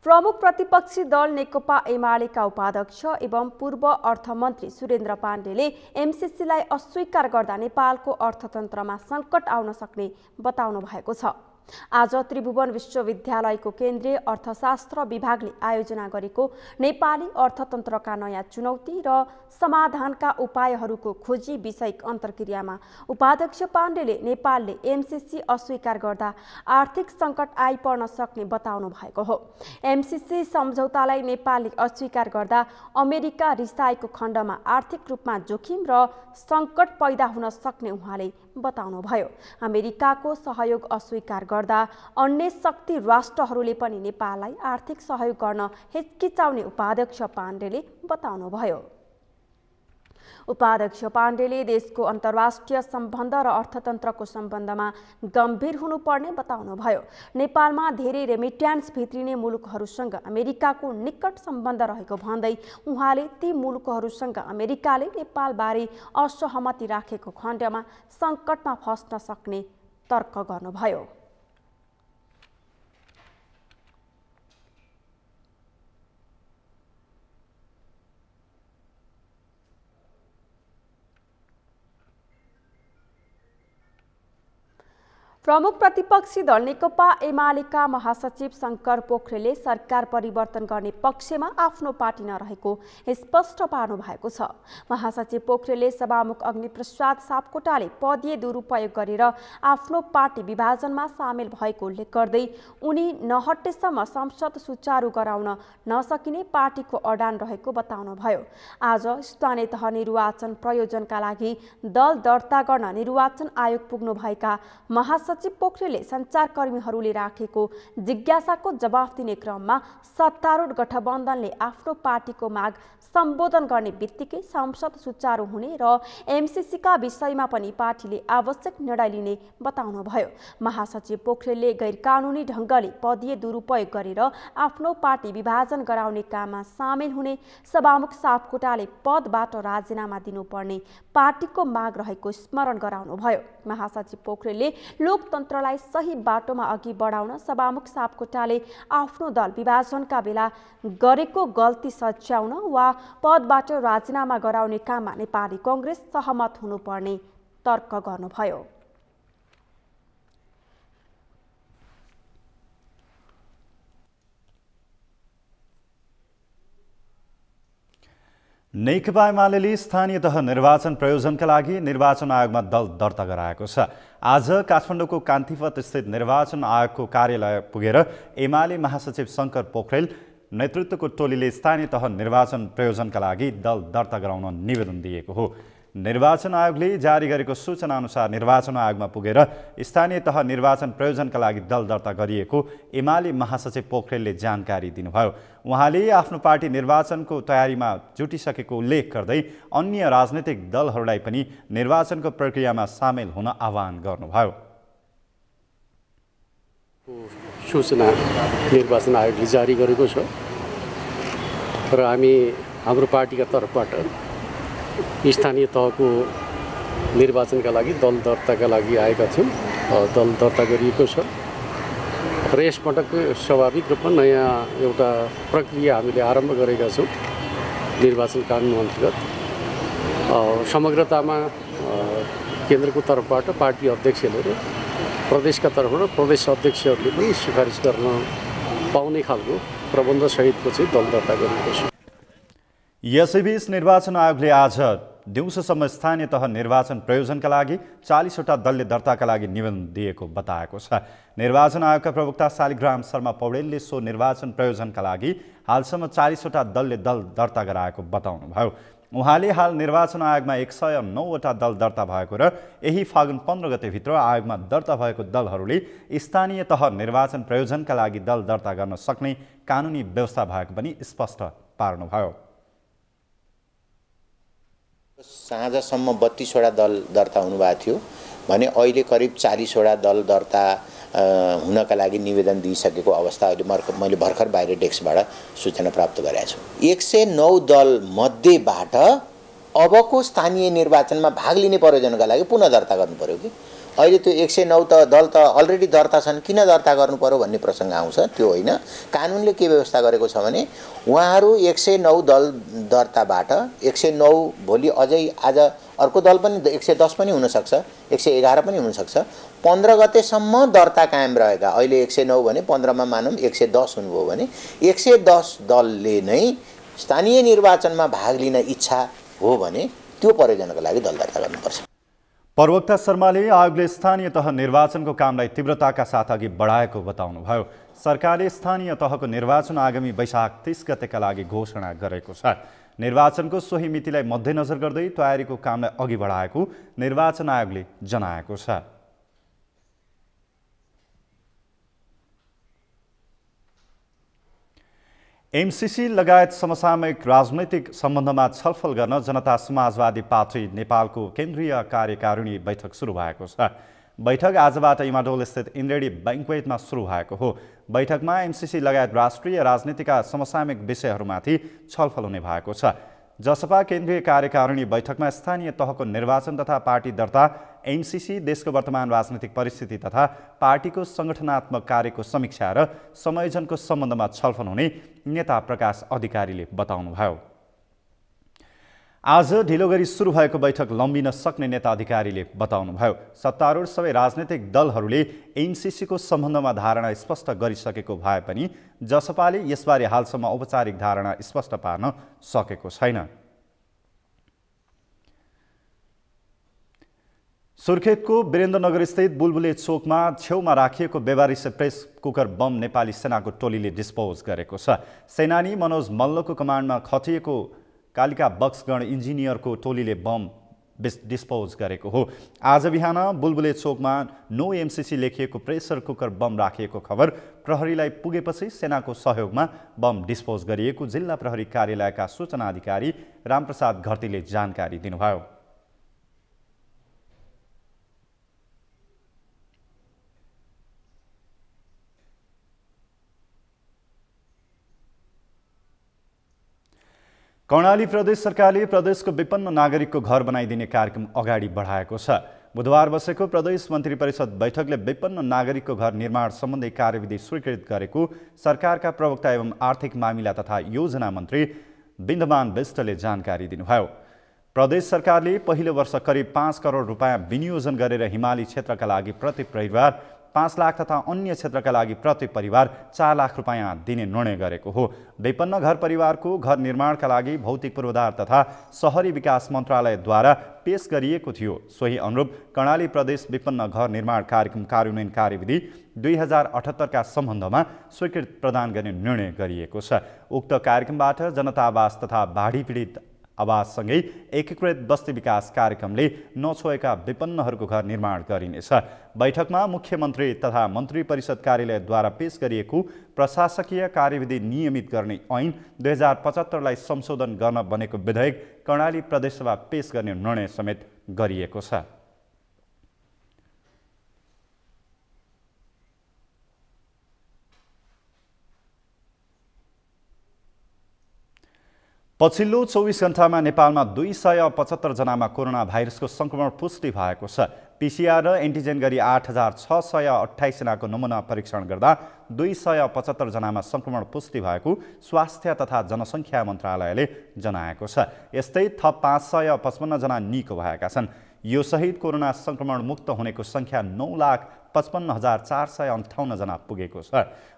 Speaker 2: प्रमुख प्रतिपक्षी दल नेकपा एमालेका उपाध्यक्ष एवं पूर्व अर्थमन्त्री सुरेन्द्र पाण्डेले एमसीसीलाई अस्वीकार गर्दा नेपालको अर्थतन्त्रमा सङ्कट आउन सक्ने बताउनु भएको छ। आज त्रिभुवन विश्वविद्यालयको केन्द्रीय अर्थशास्त्र विभागले आयोजना गरेको नेपाली अर्थतन्त्रका नयाँ चुनौती र समाधानका उपायहरूको खोजी विषयक अन्तर्क्रियामा उपाध्यक्ष पाण्डेले नेपालले एमसीसी अस्वीकार गर्दा आर्थिक सङ्कट आइपर्न सक्ने बताउनु भएको हो। एमसीसी सम्झौतालाई नेपालले अस्वीकार गर्दा अमेरिका रिसाएको खण्डमा आर्थिक रूपमा जोखिम र सङ्कट पैदा हुन सक्ने उहाँले बताउनुभयो। अमेरिकाको सहयोग अस्वीकार गर्दा अन्य शक्ति राष्ट्रहरूले पनि नेपाललाई आर्थिक सहयोग गर्न हिचकिचाउने उपाध्यक्ष पाण्डेले बताउनुभयो। उपाध्यक्ष पाण्डेले देशको अन्तर्राष्ट्रिय सम्बन्ध र अर्थतन्त्रको सम्बन्धमा गम्भीर हुनुपर्ने बताउनुभयो। नेपालमा धेरै रेमिट्यान्स भित्रिने मुलुकहरूसँग अमेरिकाको निकट सम्बन्ध रहेको भन्दै उहाँले ती मुलुकहरूसँग अमेरिकाले नेपालबारे असहमति राखेको खण्डमा सङ्कटमा फस्न सक्ने तर्क गर्नुभयो। प्रमुख प्रतिपक्षी दल नेकपा एमालेका महासचिव शङ्कर पोखरेलले सरकार परिवर्तन गर्ने पक्षमा आफ्नो पार्टी नरहेको स्पष्ट पार्नु भएको छ। महासचिव पोखरेलले सभामुख अग्निप्रसाद सापकोटाले पदीय दुरुपयोग गरेर आफ्नो पार्टी विभाजनमा सामेल भएको उल्लेख गर्दै उनी नहटेसम्म संसद सुचारू गराउन नसकिने पार्टीको अडान रहेको बताउनुभयो। आज स्थानीय तह निर्वाचन प्रयोजनका लागि दल दर्ता गर्न निर्वाचन आयोग पुग्नुभएका महासचिव महासचिव पोखरेलले सञ्चारकर्मीहरूले राखेको जिज्ञासाको जवाफ दिने क्रममा सत्तारूढ गठबन्धनले आफ्नो पार्टीको माग सम्बोधन गर्ने बित्तिकै संसद सुचारू हुने र एमसीसीका विषयमा पनि पार्टीले आवश्यक निर्णय लिने बताउनुभयो। महासचिव पोखरेलले गैरकानुनी ढङ्गले पदीय दुरुपयोग गरेर आफ्नो पार्टी विभाजन गराउने काममा सामेल हुने सभामुख सापकोटाले पदबाट राजीनामा दिनुपर्ने पार्टीको माग रहेको स्मरण गराउनुभयो। महासचिव पोखरेलले लोकतन्त्रलाई सही बाटोमा अघि बढाउन सभामुख सापकोटाले आफ्नो दल विभाजनका बेला गरेको गल्ती सच्याउन वा पदबाट राजीनामा गराउने काममा नेपाली कांग्रेस सहमत हुनुपर्ने तर्क गर्नुभयो।
Speaker 1: नेकपा एमाले स्थानीय तह निर्वाचन प्रयोजनका लागि निर्वाचन आयोगमा दल दर्ता गराएको छ। आज काठमाडौँको कान्तिपथ स्थित निर्वाचन आयोगको कार्यालय पुगेर एमाले महासचिव शङ्कर पोखरेल नेतृत्वको टोलीले स्थानीय तह निर्वाचन प्रयोजनका लागि दल दर्ता गराउन निवेदन दिएको हो। निर्वाचन आयोगले जारी गरेको सूचना अनुसार निर्वाचन आयोगमा पुगेर स्थानीय तह निर्वाचन प्रयोजनका लागि दल दर्ता गरिएको एमाले महासचिव पोखरेलले जानकारी दिनुभयो। उहाँले आफ्नो पार्टी निर्वाचनको तयारीमा जुटिसकेको उल्लेख गर्दै अन्य राजनैतिक दलहरूलाई पनि निर्वाचनको प्रक्रियामा सामेल हुन आह्वान गर्नुभयो।
Speaker 3: सूचना निर्वाचन आयोगले जारी गरेको छ र हामी हाम्रो पार्टीका तर्फबाट स्थानीय तहको निर्वाचनका लागि दल दर्ताका लागि आएका थियौँ। दल दर्ता गरिएको छ र यसपटक स्वाभाविक रूपमा नयाँ एउटा प्रक्रिया हामीले आरम्भ गरेका छौँ। निर्वाचन कानुन अन्तर्गत समग्रतामा केन्द्रको तर्फबाट पार्टी अध्यक्षले र प्रदेशका तर्फबाट प्रदेश अध्यक्षहरूले पनि सिफारिस गर्न पाउने खालको प्रबन्धसहितको चाहिँ दल दर्ता गरिएको छ।
Speaker 1: यसैबीच निर्वाचन आयोगले आज दिउँसोसम्म स्थानीय तह निर्वाचन प्रयोजनका लागि 40 वटा दलले दर्ताका लागि निवेदन दिएको बताएको छ। निर्वाचन आयोगका प्रवक्ता शालिग्राम शर्मा पौडेलले सो निर्वाचन प्रयोजनका लागि हालसम्म 40 वटा दलले दल दर्ता गराएको बताउनुभयो। उहाँले हाल निर्वाचन आयोगमा 109 वटा दल दर्ता भएको र यही फागुन 15 गतेभित्र आयोगमा दर्ता भएको दलहरूले स्थानीय तह निर्वाचन प्रयोजनका लागि दल दर्ता गर्न सक्ने कानुनी व्यवस्था भएको पनि स्पष्ट पार्नुभयो।
Speaker 22: साँझसम्म 32 वटा दल दर्ता हुनुभएको थियो भने अहिले करिब 40 वटा दल दर्ता हुनका लागि निवेदन दिइसकेको अवस्था अहिले मैले भर्खर बाहिर डेस्कबाट सूचना प्राप्त गरेको छु। 109 दल मध्येबाट अबको स्थानीय निर्वाचनमा भाग लिने प्रयोजनका लागि पुनः दर्ता गर्नु पर्यो कि अहिले त्यो 109 त दल त अलरेडी दर्ता छन्, किन दर्ता गर्नु पर्यो भन्ने प्रसङ्ग आउँछ। त्यो होइन, कानुनले के व्यवस्था गरेको छ भने उहाँहरू 109 दल दर्ताबाट 109 भोलि अझै आज अर्को दल पनि 110 पनि हुनसक्छ, 111 पनि हुनसक्छ। 15 गतेसम्म दर्ता कायम रहेका, अहिले 109 भने 15 मा मानौँ 110 हुनुभयो भने 110 दलले नै स्थानीय निर्वाचनमा भाग लिन इच्छा हो भने त्यो प्रयोजनको लागि दल दर्ता गर्नुपर्छ।
Speaker 1: प्रवक्ता शर्माले आयोगले स्थानीय तह निर्वाचनको कामलाई तीव्रताका साथ अघि बढाएको बताउनुभयो। सरकारले स्थानीय तहको निर्वाचन आगामी वैशाख 30 गतेका लागि घोषणा गरेको छ। निर्वाचनको सोही मितिलाई मध्यनजर गर्दै तयारीको कामलाई अघि बढाएको निर्वाचन आयोगले जनाएको छ। एमसीसी लगायत समसामयिक राजनैतिक सम्बन्धमा छलफल गर्न जनता समाजवादी पार्टी नेपालको केन्द्रीय कार्यकारिणी बैठक सुरु भएको छ। बैठक आजबाट इमाडोल स्थित इन्द्रेणी बैंक्वेटमा सुरु भएको हो। बैठकमा एमसीसी लगायत राष्ट्रिय राजनीतिका समसामयिक विषयहरूमाथि छलफल हुने भएको छ। जसपा केन्द्रीय कार्यकारिणी बैठकमा स्थानीय तहको निर्वाचन तथा पार्टी दर्ता, एमसीसी, देशको वर्तमान राजनीतिक परिस्थिति तथा पार्टीको सङ्गठनात्मक कार्यको समीक्षा र संयोजनको सम्बन्धमा छलफल हुने नेता प्रकाश अधिकारीले बताउनुभयो। आज ढिलो गरी सुरु भएको बैठक लम्बिन सक्ने नेता अधिकारीले बताउनुभयो। सत्तारूढ सबै राजनैतिक दलहरूले एमसीसीको सम्बन्धमा धारणा स्पष्ट गरिसकेको भए पनि जसपाले यसबारे हालसम्म औपचारिक धारणा स्पष्ट पार्न सकेको छैन। सुर्खेतको वीरेन्द्रनगर स्थित बुलबुले चोकमा छेउमा राखिएको बेवारिस प्रेस कुकर बम नेपाली सेनाको टोलीले डिस्पोज गरेको छ। सेनानी मनोज मल्लको कमान्डमा खटिएको कालिका बक्सगण इन्जिनियरको टोलीले बम डिस्पोज गरेको हो। आज बिहान बुलबुले चोकमा नो एमसीसी लेखिएको प्रेसर कुकर बम राखिएको खबर प्रहरीलाई पुगेपछि सेनाको सहयोगमा बम डिस्पोज गरिएको जिल्ला प्रहरी कार्यालयका सूचना अधिकारी रामप्रसाद घरतीले जानकारी दिनुभयो। कर्णाली प्रदेश सरकारले प्रदेशको विपन्न नागरिकको घर बनाइदिने कार्यक्रम अगाडि बढाएको छ। बुधबार बसेको प्रदेश मन्त्री परिषद बैठकले विपन्न नागरिकको घर निर्माण सम्बन्धी कार्यविधि स्वीकृत गरेको सरकारका प्रवक्ता एवं आर्थिक मामिला तथा योजना मन्त्री बिन्दमान विष्टले जानकारी दिनुभयो। प्रदेश सरकारले पहिलो वर्ष करिब 5 करोड रुपैयाँ विनियोजन गरेर हिमाली क्षेत्रका लागि प्रति परिवार 5 लाख तथा अन्य क्षेत्रका लागि प्रति परिवार 4 लाख रुपैयाँ दिने निर्णय गरेको हो। विपन्न घर परिवारको घर निर्माणका लागि भौतिक पूर्वाधार तथा शहरी विकास मन्त्रालयद्वारा पेश गरिएको थियो। सोही अनुरूप कर्णाली प्रदेश विपन्न घर निर्माण कार्यक्रम कार्यान्वयन कार्यविधि 2078 का सम्बन्धमा स्वीकृति प्रदान गर्ने निर्णय गरिएको छ। उक्त कार्यक्रमबाट जनता आवास तथा बाढी पीडित आवाससँगै एकीकृत बस्ती विकास कार्यक्रमले नछोएका विपन्नहरूको घर निर्माण गरिनेछ। बैठकमा मुख्यमन्त्री तथा मन्त्री परिषद कार्यालयद्वारा पेश गरिएको प्रशासकीय कार्यविधि नियमित गर्ने ऐन 2075 लाई संशोधन गर्न बनेको विधेयक कर्णाली प्रदेशसभा पेश गर्ने निर्णय समेत गरिएको छ। पछिल्लो 24 घण्टामा नेपालमा 275 जनामा कोरोना भाइरसको संक्रमण पुष्टि भएको छ। पीसीआर र एन्टिजेन गरी 8628 जनाको नमुना परीक्षण गर्दा 275 जनामा संक्रमण पुष्टि भएको स्वास्थ्य तथा जनसङ्ख्या मन्त्रालयले जनाएको छ। यस्तै थप 555 जना निको भएका छन्। यो सहित कोरोना संक्रमण मुक्त हुनेको संख्या 9,55,458 जना पुगेको छ।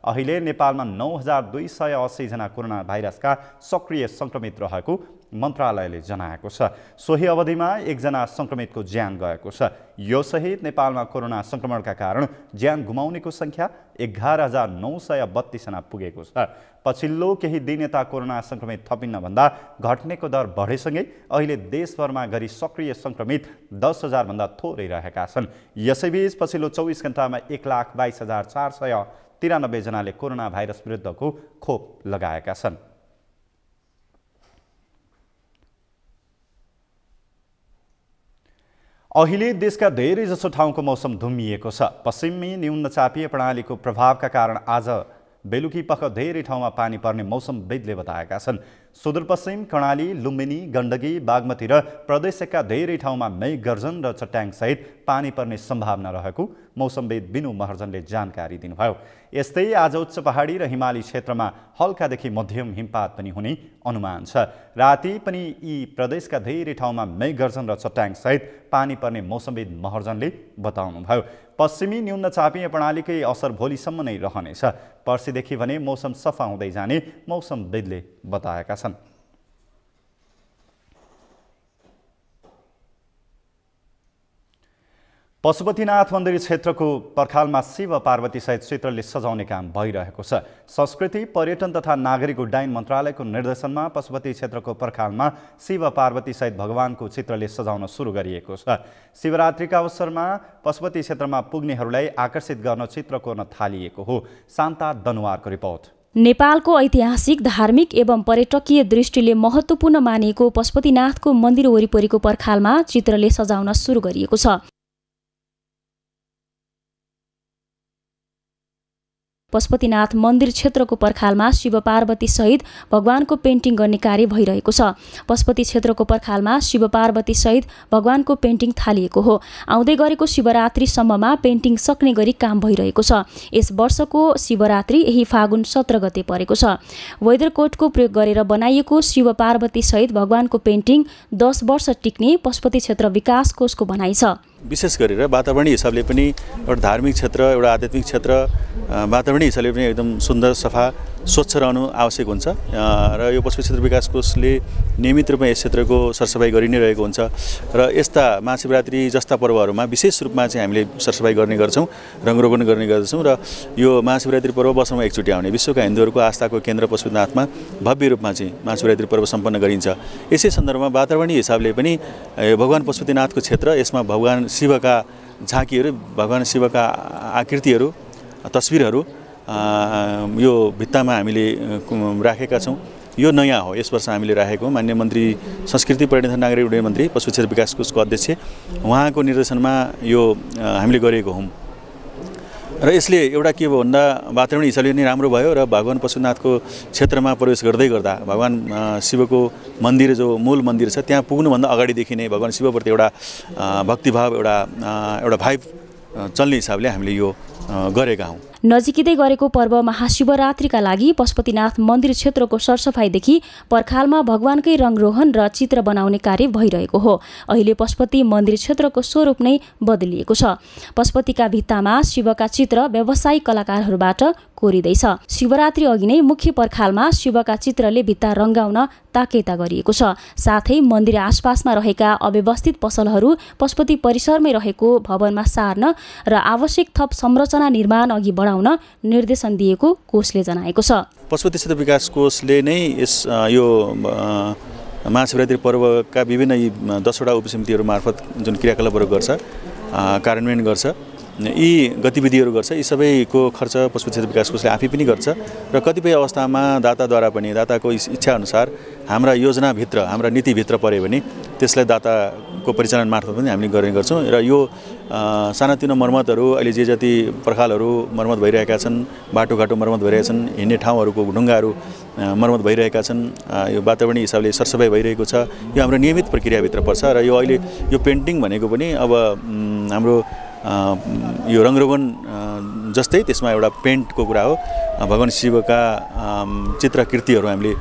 Speaker 1: अहिले नेपालमा 9,280 जना कोरोना भाइरसका सक्रिय संक्रमित रहेको मन्त्रालयले जनाएको छ। सोही अवधिमा 1 जना संक्रमितको ज्यान गएको छ। यो सहित नेपालमा कोरोना संक्रमणका कारण ज्यान गुमाउनेको संख्या 11,932 जना पुगेको छ। पछिल्लो केही दिन यता कोरोना संक्रमित थपिन्न भन्दा घट्नेको दर बढेसँगै अहिले देशभरमा गरी सक्रिय संक्रमित 10,000 भन्दा थोरै रहेका छन्। यसैबीच पछिल्लो 24 घण्टामा 1,22,493 जनाले कोरोना भाइरस विरुद्धको खोप लगाएका छन्। अहिले देशका धेरैजसो ठाउँको मौसम धुम्मिएको छ। पश्चिमी न्यूनचापीय प्रणालीको प्रभावका कारण आज बेलुकी पख धेरै ठाउँमा पानी पर्ने मौसमविदले बताएका छन्। सुदूरपश्चिम कर्णाली, लुम्बिनी, गण्डकी, बागमती र प्रदेशका धेरै ठाउँमा मेघगर्जन र चट्याङसहित पानी पर्ने सम्भावना रहेको मौसमविद बिनु महर्जनले जानकारी दिनुभयो। यस्तै आज उच्च पहाडी र हिमाली क्षेत्रमा हल्कादेखि मध्यम हिमपात पनि हुने अनुमान छ। राति पनि यी प्रदेशका धेरै ठाउँमा मेघगर्जन र चट्याङसहित पानी पर्ने मौसमविद महर्जनले बताउनुभयो। पश्चिमी न्यूनचापीय प्रणालीकै असर भोलिसम्म नै रहनेछ। पर्सिदेखि भने मौसम सफा हुँदै जाने मौसमविदले बताएका छन्। पशुपतिनाथ मन्दिर क्षेत्रको पर्खालमा शिव पार्वती सहित चित्रले सजाउने काम भइरहेको छ। संस्कृति, पर्यटन तथा नागरिक उड्डयन मन्त्रालयको निर्देशनमा पशुपति क्षेत्रको पर्खालमा शिव पार्वती सहित भगवानको चित्रले सजाउन सुरु गरिएको छ। शिवरात्रिका अवसरमा पशुपति क्षेत्रमा पुग्नेहरूलाई आकर्षित गर्न चित्र कोर्न थालिएको हो। शान्ता दनुवारको रिपोर्ट।
Speaker 4: नेपालको ऐतिहासिक, धार्मिक एवं पर्यटकीय दृष्टिले महत्त्वपूर्ण मानिएको पशुपतिनाथको मन्दिर वरिपरिको पर्खालमा चित्रले सजाउन सुरु गरिएको छ। पशुपतिनाथ मन्दिर क्षेत्रको पर्खालमा शिव पार्वती सहित भगवानको पेन्टिङ गर्ने कार्य भइरहेको छ। पशुपति क्षेत्रको पर्खालमा शिव पार्वती सहित भगवानको पेन्टिङ थालिएको हो। आउँदै गरेको शिवरात्रिसम्ममा पेन्टिङ सक्ने गरी काम भइरहेको छ। यस वर्षको शिवरात्रि यही फागुन 17 गते परेको छ। वेदर कोडको प्रयोग गरेर बनाइएको शिव पार्वती सहित भगवानको पेन्टिङ 10 वर्ष टिक्ने पशुपति क्षेत्र विकास कोषको भनाइ छ।
Speaker 5: विशेष गरेर वातावरणीय हिसाबले पनि एउटा धार्मिक क्षेत्र एउटा आध्यात्मिक क्षेत्र वातावरणीय हिसाबले पनि एकदम सुन्दर सफा स्वच्छ रहनु आवश्यक हुन्छ र यो पशुपति क्षेत्र विकास कोषले नियमित रूपमा यस क्षेत्रको सरसफाइ गरि नै रहेको हुन्छ र यस्ता महाशिवरात्रि जस्ता पर्वहरूमा विशेष रूपमा चाहिँ हामीले सरसफाइ गर्ने गर्छौँ रङरोगन गर्ने गर्छौँ र यो महाशिवरात्रि पर्व वर्षमा एकचोटि आउने विश्वका हिन्दूहरूको आस्थाको केन्द्र पशुपतिनाथमा भव्य रूपमा चाहिँ महाशिवरात्रि पर्व सम्पन्न गरिन्छ। यसै सन्दर्भमा वातावरणीय हिसाबले पनि भगवान पशुपतिनाथको क्षेत्र यसमा भगवान शिवका झाँकीहरू भगवान शिवका आकृतिहरू तस्बिरहरू यो भित्तामा हामीले राखेका छौँ। यो नयाँ हो, यस वर्ष हामीले राखेको माननीय मन्त्री संस्कृति पर्यटन नागरिक उड्डयन मन्त्री पशुपति क्षेत्र विकास कोषको अध्यक्ष उहाँको निर्देशनमा यो हामीले गरेको हौँ र यसले एउटा के भयो भन्दा वातावरण हिसाबले नै राम्रो भयो र भगवान पशुपतिनाथको क्षेत्रमा प्रवेश गर्दै गर्दा भगवान शिवको मन्दिर जो मूल मन्दिर छ त्यहाँ पुग्नुभन्दा अगाडिदेखि नै भगवान शिवप्रति एउटा भक्तिभाव एउटा भाइब चल्ने हिसाबले हामीले यो गरेका हौँ।
Speaker 4: नजिकै गरेको पर्व महाशिवरात्रिका लागि पशुपतिनाथ मन्दिर क्षेत्रको सरसफाइदेखि पर्खालमा भगवानकै रङरोहन र चित्र बनाउने कार्य भइरहेको हो। अहिले पशुपति मन्दिर क्षेत्रको स्वरूप नै बदलिएको छ। पशुपतिका भित्तामा शिवका चित्र व्यवसायिक कलाकारहरूबाट कोरिँदैछ। शिवरात्रि अघि नै मुख्य पर्खालमा शिवका चित्रले भित्ता रङ्गाउन ताकेता गरिएको छ। साथै मन्दिर आसपासमा रहेका अव्यवस्थित पसलहरू पशुपति परिसरमै रहेको भवनमा सार्न र आवश्यक थप संरचना निर्माण अघि बढाउन निर्देशन दिएको कोषले जनाएको छ।
Speaker 5: पशुपति क्षेत्र विकास कोषले नै यो महाशिवरात्रि पर्वका विभिन्न 10वटा उपसमितिहरू मार्फत जुन क्रियाकलापहरू गर्छ कार्यान्वयन गर्छ यी गतिविधिहरू गर्छ यी सबैको खर्च पशुपति क्षेत्र विकास कोषले आफै पनि गर्छ र कतिपय अवस्थामा दाताद्वारा पनि दाताको इच्छाअनुसार हाम्रा योजनाभित्र हाम्रा नीतिभित्र पऱ्यो भने त्यसलाई दाताको परिचालन मार्फत पनि हामीले गर्ने गर्छौँ र यो सानातिनो मर्मतहरू अहिले जे जति पर्खालहरू मर्मत भइरहेका छन् बाटोघाटो मर्मत भइरहेका छन् हिँड्ने ठाउँहरूको ढुङ्गाहरू मर्मत भइरहेका छन् यो वातावरणीय हिसाबले सरसफाइ भइरहेको छ यो हाम्रो नियमित प्रक्रियाभित्र पर्छ र यो अहिले यो पेन्टिङ भनेको पनि अब हाम्रो यो रङरोगन जस्तै त्यसमा एउटा पेन्टको कुरा हो। भगवान शिवका चित्रकृतिहरू हामीले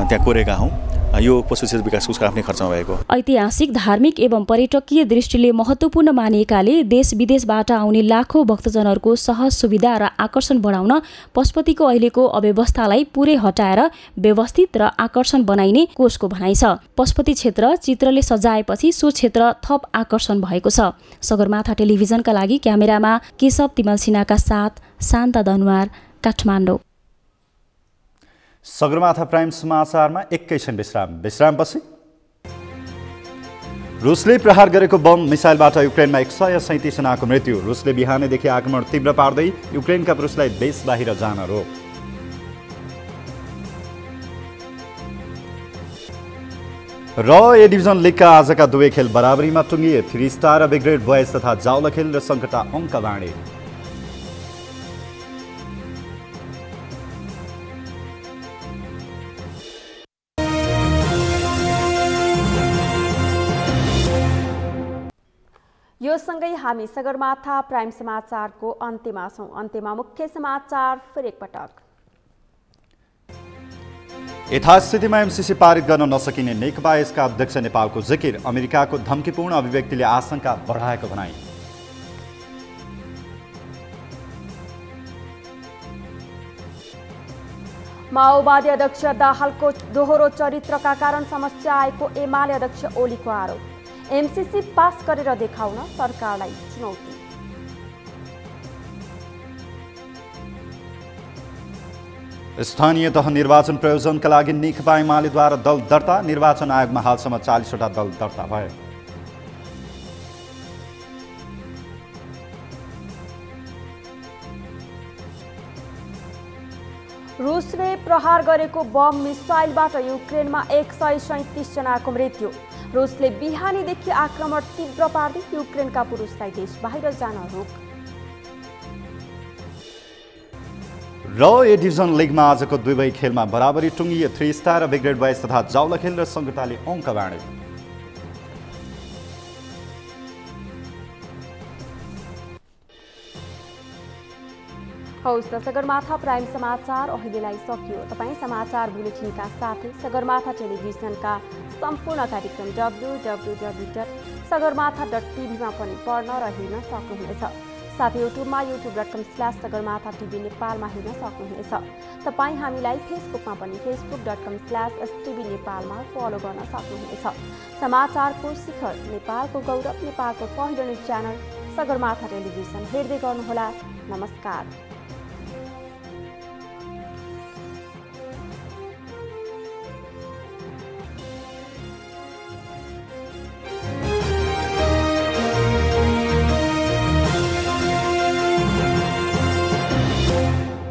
Speaker 5: त्यहाँ कोरेका हौँ। यो पशुपति क्षेत्र विकास कोषको आफ्नै खर्चमा भएको
Speaker 4: ऐतिहासिक धार्मिक एवं पर्यटकीय दृष्टिले महत्त्वपूर्ण मानिएकाले देश विदेशबाट आउने लाखौं भक्तजनहरूको सहज सुविधा र आकर्षण बढाउन पशुपतिको अहिलेको अव्यवस्थालाई पुरै हटाएर व्यवस्थित र आकर्षण बनाइने कोषको भनाइ छ। पशुपति क्षेत्र चित्रले सजाएपछि सो क्षेत्र थप आकर्षण भएको छ। सगरमाथा टेलिभिजनका लागि क्यामेरामा केशव तिमल सिन्हाका साथ शान्ता दनुवार, काठमाडौँ।
Speaker 1: सगरमाथा प्राइम समाचारमा एकैछिन विश्रामपछि रुसले प्रहार गरेको बम मिसाइलबाट युक्रेनमा 137 जनाको मृत्यु। रुसले बिहानैदेखि आक्रमण तीव्र पार्दै युक्रेनका पुरुषलाई देश बाहिर जान रोक। र ए डिभिजन लिगका आजका दुवै खेल बराबरीमा टुङ्गिए। 3 स्टार र बिग्रेड बोयज तथा जाउला खेल र सङ्कटा अङ्क बाँडे।
Speaker 2: यो सँगै हामी सगरमाथा प्राइम समाचारको अन्त्यमा छौं। अन्त्यमा मुख्य समाचार फेरि एकपटक।
Speaker 1: यथास्थितिमा एमसीसी पारित गर्न नसकिने नेकपा यसका अध्यक्ष नेपालको जिकिर। अमेरिकाको धम्कीपूर्ण अभिव्यक्तिले आशंका बढाएको भनाई।
Speaker 2: माओवादी अध्यक्ष दाहालको दोहोरो चरित्रका कारण समस्या आएको एमाले अध्यक्ष ओलीको आरोप। एमसीसी पास गरेर देखाउन सरकारलाई चुनौती।
Speaker 1: स्थानीय तह निर्वाचन प्रयोजनका लागि नेकपा एमालेद्वारा दल दर्ता। निर्वाचन आयोगमा हालसम्म 40वटा दल दर्ता भए।
Speaker 2: रुसले प्रहार गरेको बम मिसाइलबाट युक्रेनमा 137 जनाको मृत्यु। रुसले बिहानीदेखि आक्रमण तीव्र पार्दै युक्रेनका पुरुषलाई देश बाहिर जान रोक।
Speaker 1: र ए डिभिजन लिगमा आजको दुवै खेलमा बराबरी टुङ्गिए। 3 स्टार र बिग्रेड बोयज तथा जाउला खेल र सङ्कटाले अङ्क बाँडे।
Speaker 2: हौस् त सगरमाथा प्राइम समाचार अहिलेलाई सकियो। तपाईँ समाचार बुलेटिनका साथै सगरमाथा टेलिभिजनका सम्पूर्ण कार्यक्रम www सगरमाथा.tv मा पनि पढ्न र हेर्न सक्नुहुनेछ। साथै युट्युबमा youtube.com/सगरमाथा.tv नेपालमा हेर्न सक्नुहुनेछ। तपाईँ हामीलाई फेसबुकमा पनि facebook.com/stv नेपालमा फलो गर्न सक्नुहुनेछ। समाचारको शिखर, नेपालको गौरव, नेपालको पहिलो न्युज च्यानल सगरमाथा टेलिभिजन हेर्दै गर्नुहोला। नमस्कार।